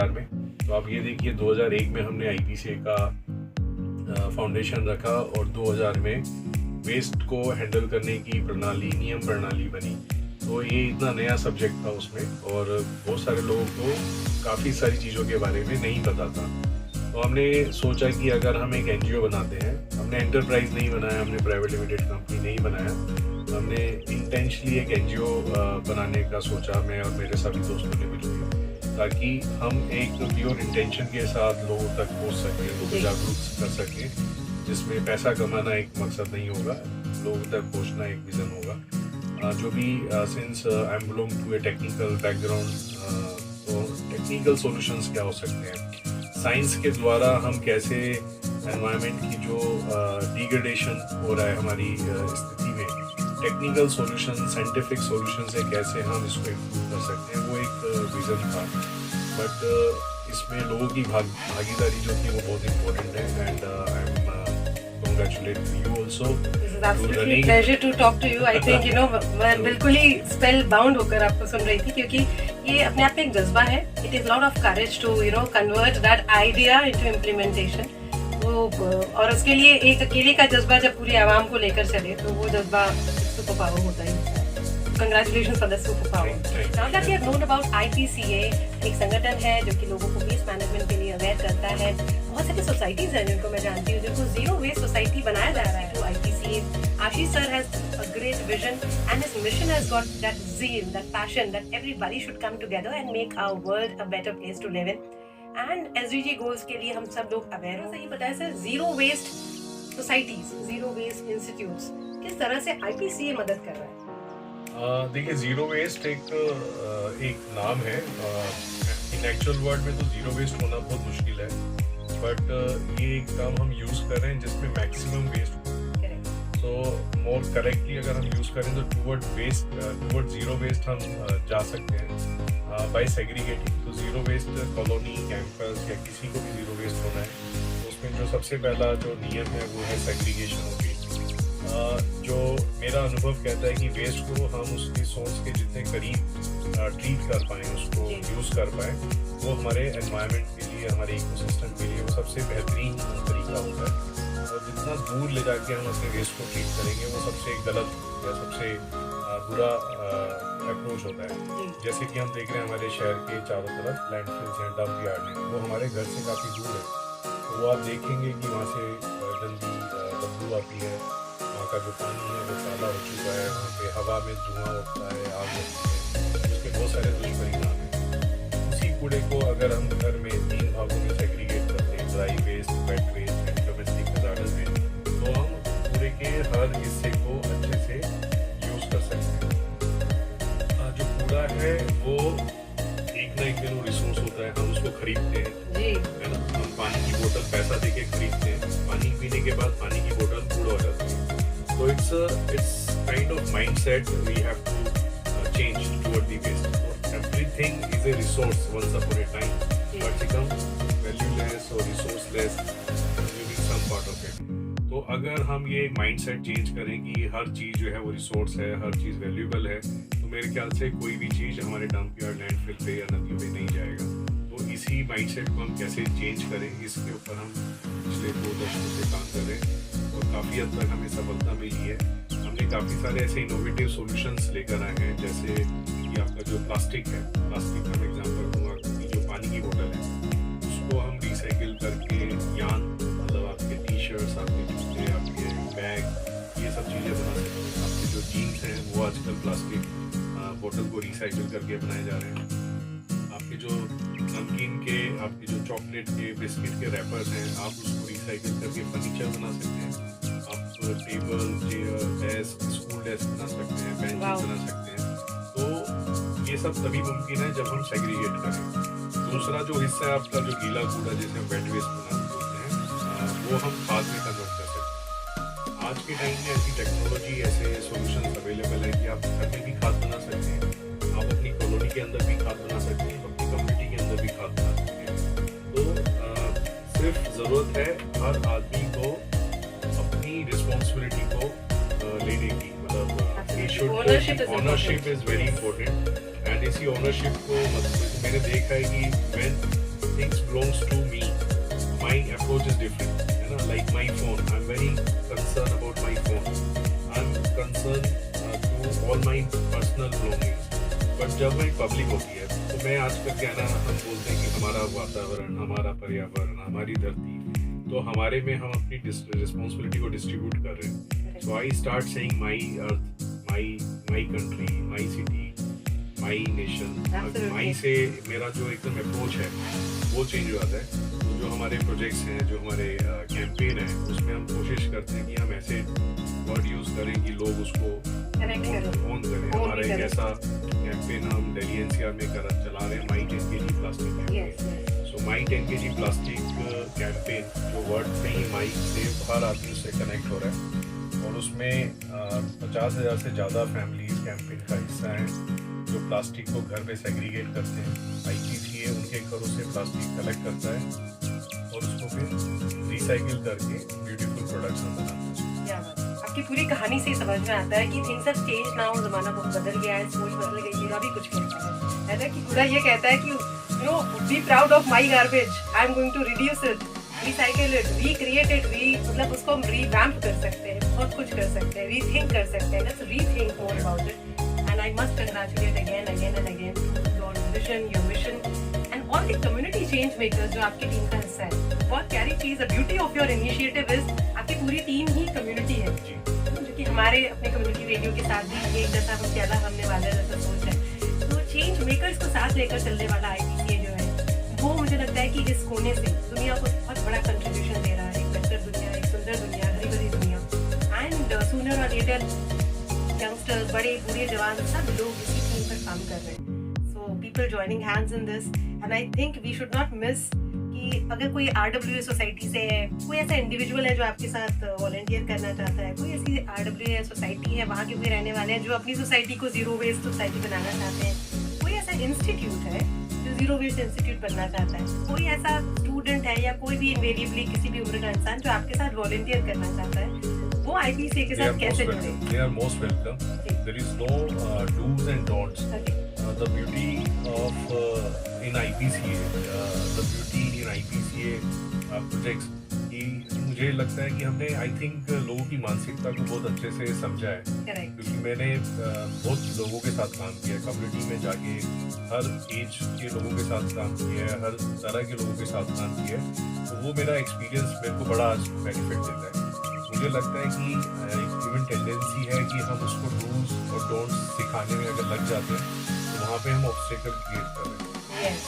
2000 में। तो आप ये देखिए 2001 में हमने IPCA का फाउंडेशन रखा और 2000 में वेस्ट को हैंडल करने की नियम प्रणाली बनी। तो ये इतना नया सब्जेक्ट था उसमें और बहुत सारे लोगों को काफ़ी सारी चीज़ों के बारे में नहीं पता था। तो हमने सोचा कि अगर हम एक NGO बनाते हैं, हमने एंटरप्राइज नहीं बनाया, हमने प्राइवेट लिमिटेड कंपनी नहीं बनाया, तो हमने इंटेंशनली एक NGO बनाने का सोचा, मैं और मेरे सभी दोस्तों ने मिलकर, ताकि हम एक प्योर इंटेंशन के साथ लोगों तक पहुंच सकें, लोगों को जागरूक कर सकें, जिसमें पैसा कमाना एक मकसद नहीं होगा, लोगों तक पहुंचना एक विज़न होगा। जो भी since I am belong to a technical background, तो टेक्निकल सॉल्यूशंस क्या हो सकते हैं, साइंस के द्वारा हम कैसे एनवायरनमेंट की जो डिग्रेडेशन हो रहा है हमारी स्थिति में, टेक्निकल सॉल्यूशन, साइंटिफिक सॉल्यूशन से कैसे हम इसको इम्प्रूव कर सकते हैं, वो एक विज़न था। बट इसमें लोगों की भागीदारी जो थी वो बहुत इम्पोर्टेंट है and I am congratulate you also. This is absolutely pleasure to talk to you. I think मैं बिल्कुल ही स्पेल बाउंड होकर आपको सुन रही थी, क्योंकि ये अपने आप में एक जज्बा है. It is lot of courage to convert that idea into implementation. और उसके लिए एक अकेले का जज्बा जब पूरी आवाम को लेकर चले तो वो जज्बा सुपर पावर होता है. Congratulations for the superpower. Now that we have known about IPCA, एक संगठन है जो कि लोगों को वेस्ट मैनेजमेंट के लिए अवेयर करता है. बहुत सारी सोसाइटीज हैं जिनको मैं जानती हूँ जिनको जीरो वेस्ट सोसाइटी बनाया जा रहा है through IPCA. Ashish sir has a great vision and his mission has got that zeal, that passion that everybody should come together and make our world a better place to live in. And SDG goals के लिए हम सब लोग aware हो. सही पता है sir, zero waste societies, zero waste institutes किस तरह से IPCA मदद कर रहा है? देखिए, जीरो वेस्ट एक नाम है. इन एक्चुअल वर्ल्ड में तो जीरो वेस्ट होना बहुत मुश्किल है, बट ये एक टर्म हम यूज़ कर रहे हैं जिसमें मैक्सिमम वेस्ट. सो मोर करेक्टली अगर हम यूज़ करें तो टूवर्ड जीरो वेस्ट हम जा सकते हैं बाय सेग्रीगेटिंग. तो जीरो वेस्ट कॉलोनी, कैंपस या किसी को भी जीरो वेस्ट होना है तो उसमें जो सबसे पहला जो नियम है वो है सेग्रीगेशन ऑफ वेस्ट. जो मेरा अनुभव कहता है कि वेस्ट को हम उसकी सोर्स के जितने करीब ट्रीट कर पाएँ, उसको यूज़ कर पाएँ, वो हमारे एनवायरनमेंट के लिए, हमारे इकोसिस्टम के लिए वो सबसे बेहतरीन तरीका होता है. और जितना दूर ले जाके हम अपने वेस्ट को ट्रीट करेंगे वो सबसे गलत या सबसे बुरा अप्रोच होता है. जैसे कि हम देख रहे हैं हमारे शहर के चारों तरफ लैंडफिल्स हैं, डंप यार्ड हैं, वो हमारे घर से काफ़ी दूर है. तो वो आप देखेंगे कि वहाँ से गंदी बदबू आती है, वहाँ का जो पानी है वो काला हो चुका है, वहाँ पे हवा में धुआं उठता है, आग लगती है, उसके बहुत सारे दुष्परिणाम हैं. उसी कूड़े को अगर हम घर में 3 भागों में सेग्रीगेट करते हैं, dry waste, wet waste and domestic hazardous waste, तो हम कूड़े के हर हिस्से को अच्छे से यूज़ कर सकते हैं. जो कूड़ा है वो एक ना एक दिन वो रिसोर्स होता है, हम उसको खरीदते हैं, है ना. हम पानी की बोतल पैसा दे के खरीदते हैं, पानी पीने के बाद पानी की बोतल कूड़ा हो जाती है. So it's kind of mindset we have to change toward the waste. So everything is a resource once upon a time, but become valueless or resourceless during some part of it. तो अगर हम ये mindset change करें कि हर चीज़ जो है वो resource है, हर चीज़ वैल्यूएबल है, तो मेरे ख्याल से कोई भी चीज़ हमारे डंप यार्ड, लैंडफिल पे या नदियों पे नहीं जाएगा. तो इसी माइंडसेट को हम कैसे चेंज करें, इसके ऊपर हम पिछले 2 दशकों से काम कर रहे हैं और काफ़ी हद तक हमें सफलता मिली है. हमने काफ़ी सारे ऐसे इनोवेटिव सॉल्यूशंस लेकर आए हैं, जैसे कि आपका जो प्लास्टिक है, प्लास्टिक का एग्जांपल दूँगा कि जो पानी की बोतल है उसको हम रिसाइकिल करके यान, मतलब आपके टी-शर्ट्स, आपके जूते, आपके बैग, ये सब चीज़ें बना सकते हैं. आपके जो जीन्स हैं वो आजकल प्लास्टिक बोतल को रिसाइकिल करके बनाए जा रहे हैं. आपके जो नमकीन के, आपके जो चॉकलेट के, बिस्किट के रैपर्स हैं, आप उसको रिसाइकिल करके फर्नीचर बना सकते हैं. आप table, chair, desk, school desk बना सकते हैं, बेंचेस बना सकते हैं. तो ये सब तभी मुमकिन है जब हम सेग्रीगेट करें. दूसरा जो हिस्सा है आपका जो गीला कूड़ा, जैसे हम वेट वेस्ट बोलते हैं, वो हम खाद में कन्वर्ट कर सकते हैं. आज के टाइम में ऐसी टेक्नोलॉजी, ऐसे सॉल्यूशंस अवेलेबल है कि आप घर में भी खाद बना सकते हैं, आप अपनी कॉलोनी के अंदर भी खाद बना सकते हैं, अपनी कम्युनिटी के अंदर भी खाद बना सकते हैं. तो सिर्फ ज़रूरत है हर आदमी को अपनी रिस्पॉन्सिबिलिटी को लेने की, मतलब ownership is very important. And इसी ऑनरशिप को, मतलब मैंने देखा है कि when things belongs to me, my approach is different. You know, like my phone, I'm very concerned about my phone. I'm concerned to all my personal belongings. But जब मैं public होती है तो मैं आजकल क्या ना, हम बोलते हैं कि हमारा वातावरण, हमारा पर्यावरण, हमारी धरती, तो हमारे में हम अपनी रिस्पॉन्सिबिलिटी को डिस्ट्रीब्यूट कर रहे हैं. So I start saying my earth, my country, my city, my nation. My से मेरा जो एकदम अप्रोच है वो चेंज हो जाता है. जो हमारे प्रोजेक्ट्स हैं, जो हमारे कैंपेन है, उसमें हम कोशिश करते हैं कि हम ऐसे वर्ड यूज़ करें कि लोग उसको ऑन करें. हमारा एक ऐसा कैंपेन हम दिल्ली एनसीआर में चला रहे हैं, माई 10 kg प्लास्टिक कैंपेन. सो माई 10 kg प्लास्टिक कैंपेन जो वर्ड में ही माई से हर आदमी से कनेक्ट हो रहा है, और उसमें 50,000 से ज़्यादा फैमिलीज कैंपेन का हिस्सा हैं जो प्लास्टिक को घर पे सेग्रीगेट करते हैं. IPCA उनके घरों से प्लास्टिक कलेक्ट करता है और उसको फिर रिसाइकिल करके ब्यूटीफुल प्रोडक्ट्स हम बनाते हैं. आपकी पूरी कहानी से समझ में आता है कि थिंग्स हैव चेंज्ड नाउ. ज़माना बहुत बदल गया है, सोच बदल गई है. अभी कुछ कहता है ना कि पूरा ये कहता है कि you know be proud of my garbage, I am going to reduce it, recycle it, recreate it. मतलब उसको हम रीवैम्प कर सकते हैं, बहुत कुछ कर सकते हैं, रीथिंक कर सकते हैं. Let's rethink more about it. And I must congratulate again and again your vision, your mission and all the community change makers जो आपकी टीम का हिस्सा है. बहुत प्यारी चीज़, the beauty of your initiative is आपकी पूरी टीम ही कम्युनिटी है, जो कि हमारे अपने कम्युनिटी रेडियो के साथ भी एक जैसा हम क्या हमने वाले जैसा सोच है. तो चेंज मेकर्स को साथ लेकर चलने वाला IPCA जो है, वो मुझे लगता है कि इस कोने से दुनिया को बहुत बड़ा कंट्रीब्यूशन दे रहा है. एक बेहतर दुनिया, एक सुंदर दुनिया, हरी भरी दुनिया. एंड सूनर और लेटर यंगस्टर्स, बड़े बूढ़े जवान, सब लोग इसी टीम पर काम कर रहे हैं. So people joining hands in this and I think we should not miss कि अगर कोई RWA सोसाइटी से है, कोई ऐसा इंडिविजुअल है जो आपके साथ वॉलंटियर करना चाहता है, कोई ऐसी RWA सोसाइटी है, वहाँ के कोई रहने वाले हैं जो अपनी सोसाइटी को जीरो वेस्ट सोसाइटी बनाना चाहते हैं, कोई ऐसा इंस्टीट्यूट है जो जीरो वेस्ट इंस्टीट्यूट बनना चाहता है, कोई ऐसा स्टूडेंट है या कोई भी इनवेरिएबली किसी भी उम्र का इंसान जो आपके साथ वॉलंटियर करना चाहता है, वो IPCA के साथ कैसे जुड़े? They are most welcome. There is no do's and don'ts. The beauty of in IPCA, the beauty in IPCA projects, कि मुझे लगता है कि हमने आई थिंक लोगों की मानसिकता को बहुत अच्छे से समझा है. क्योंकि मैंने बहुत लोगों के साथ काम किया है, कम्युनिटी में जाके हर एज के लोगों के साथ काम किया है, हर तरह के लोगों के साथ काम किया है. तो वो मेरा एक्सपीरियंस मेरे को बड़ा बेनिफिट देता है. मुझे लगता है कि इवन टेंडेंसी है कि हम उसको डूज और डोंट्स सिखाने में अगर लग जाते हैं तो वहाँ पे हम ऑब्स्टेकल क्रिएट कर रहे हैं.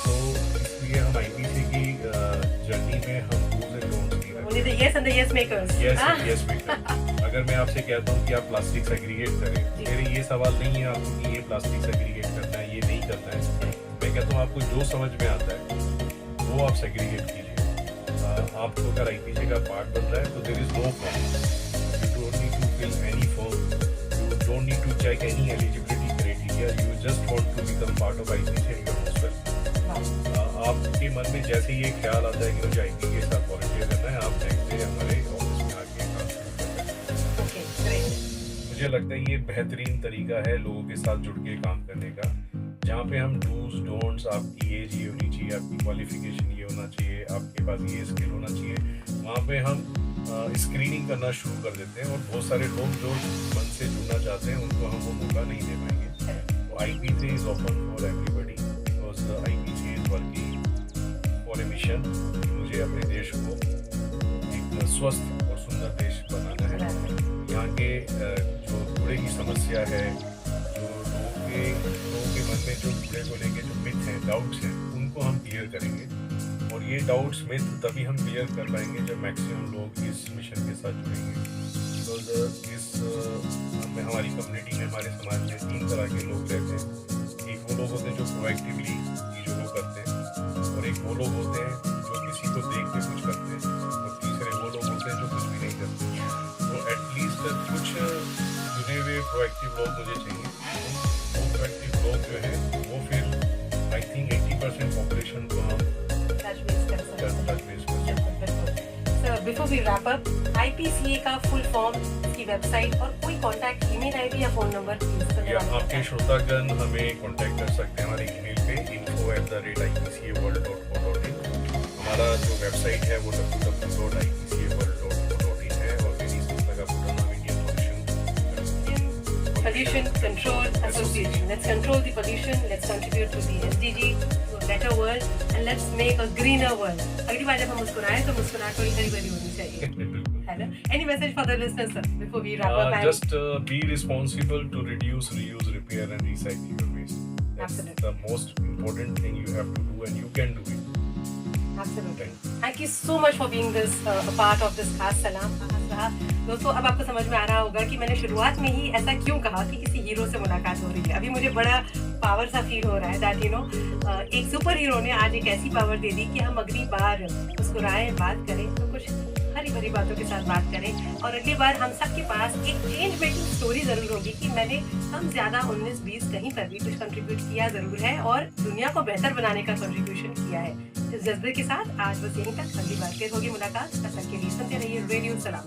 तो इसलिए हम IPCA की जर्नी में हम डूज एंड डोंट्स नहीं रखते. Only the yes and the yes makers. Yes maker. अगर मैं आपसे कहता हूँ कि आप प्लास्टिक सेग्रीगेट करें, मेरे ये सवाल नहीं है आपको कि ये प्लास्टिक सेग्रीगेट करना है, ये नहीं करना है. मैं कहता हूँ आपको जो समझ में आता है वो आप सेग्रीगेट कीजिए. आपको अगर IPCA का पार्ट बन रहा है तो there is no form. You don't need to fill any form, you don't need to check any eligibility criteria. You just want to become part of IPCA and your most. आपके मन में जैसे ये ख्याल आता है कि मुझे IPCA के साथ वॉलंटियर करना है, आप नेक्स्ट डे हमारे ऑफिस में आके काम शुरू कर सकते हैं. मुझे लगता है ये बेहतरीन तरीका है लोगों के साथ जुड़ के काम करने का, जहाँ पे हम डूज डोंट्स, आपकी एज ये होनी चाहिए, आपकी क्वालिफिकेशन ये होना चाहिए, आपके पास ये स्किल होना चाहिए, वहाँ पे हम स्क्रीनिंग करना शुरू कर देते हैं. और बहुत सारे लोग जो मन से जुड़ना चाहते हैं उनको हम वो मौका नहीं दे पाएंगे. तो IPCA is open for everybody because IPCA is working for a mission. मुझे अपने देश को एक स्वस्थ और सुंदर देश बनाना है. यहाँ के जो कूड़े की समस्या है, जो लोगों के मन में जो कूड़े को लेके जो मिथ हैं, डाउट्स हैं, उनको हम क्लियर करेंगे. और ये डाउट्स मिथ तभी हम क्लियर कर पाएंगे जब मैक्सिमम लोग इस मिशन के साथ जुड़ेंगे. बिकॉज इस हमारी कम्युनिटी में, हमारे समाज में 3 तरह के लोग रहते हैं. एक वो लोग होते हैं जो प्रोएक्टिवली चीज़ों को करते हैं, और एक वो लोग होते हैं जो किसी को देख के कुछ करते हैं, और तीसरे वो लोग होते हैं जो कुछ भी नहीं करते. तो एटलीस्ट कुछ चुने हुए प्रोएक्टिव लोग मुझे चाहिए. वो प्रोएक्टिव लोग जो है वो फिर आई थिंक 80% पॉपुलेशन को हम टच बेस कर सकते हैं. Sir, before we wrap up, IPCA का फुल फॉर्म, की वेबसाइट और कोई कॉन्टैक्ट ईमेल ID या फोन नंबर प्लीज. आपके श्रोतागण हमें कॉन्टैक्ट कर सकते हैं हमारे ईमेल पे info@ipcaworld.co.in. हमारा जो वेबसाइट है वो www.ipcaworld.co.in है और मेरी संस्था का पूरा नाम Indian Pollution Control Association. Let's control the pollution. Let's contribute to the SDG, to a better world, and let's make a greener world. अगली बार जब हम मुस्कुराएं तो मुस्कुराहट थोड़ी हरी भरी होनी चाहिए. है ना? Any message for the listeners, sir, before we wrap up? Just be responsible to reduce, reuse, repair, and recycle your waste. That's Absolutely. the most important thing you have to do, and you can do it. Absolutely. Thank you so much for being this a part of this खास सलाम. दोस्तों अब आपको समझ में आ रहा होगा कि मैंने शुरुआत में ही ऐसा क्यों कहा कि किसी हीरो से मुलाकात हो रही है. अभी मुझे बड़ा पावर सा फील हो रहा है दैट एक सुपर हीरो ने आज एक ऐसी पावर दे दी कि हम अगली बार मुस्कुराएं, बात करें तो कुछ हरी भरी बातों के साथ बात करें और अगली बार हम सबके पास एक चेंज मेकिंग स्टोरी जरूर होगी कि मैंने कम ज्यादा 19-20 कहीं पर भी कुछ कंट्रीब्यूट किया जरूर है और दुनिया को बेहतर बनाने का कंट्रीब्यूशन किया है. इस जज्बे के साथ आज बस यहीं तक. अगली बार फिर होगी मुलाकात. तब तक के लिए सुनते रहिए रेडियो सलाम.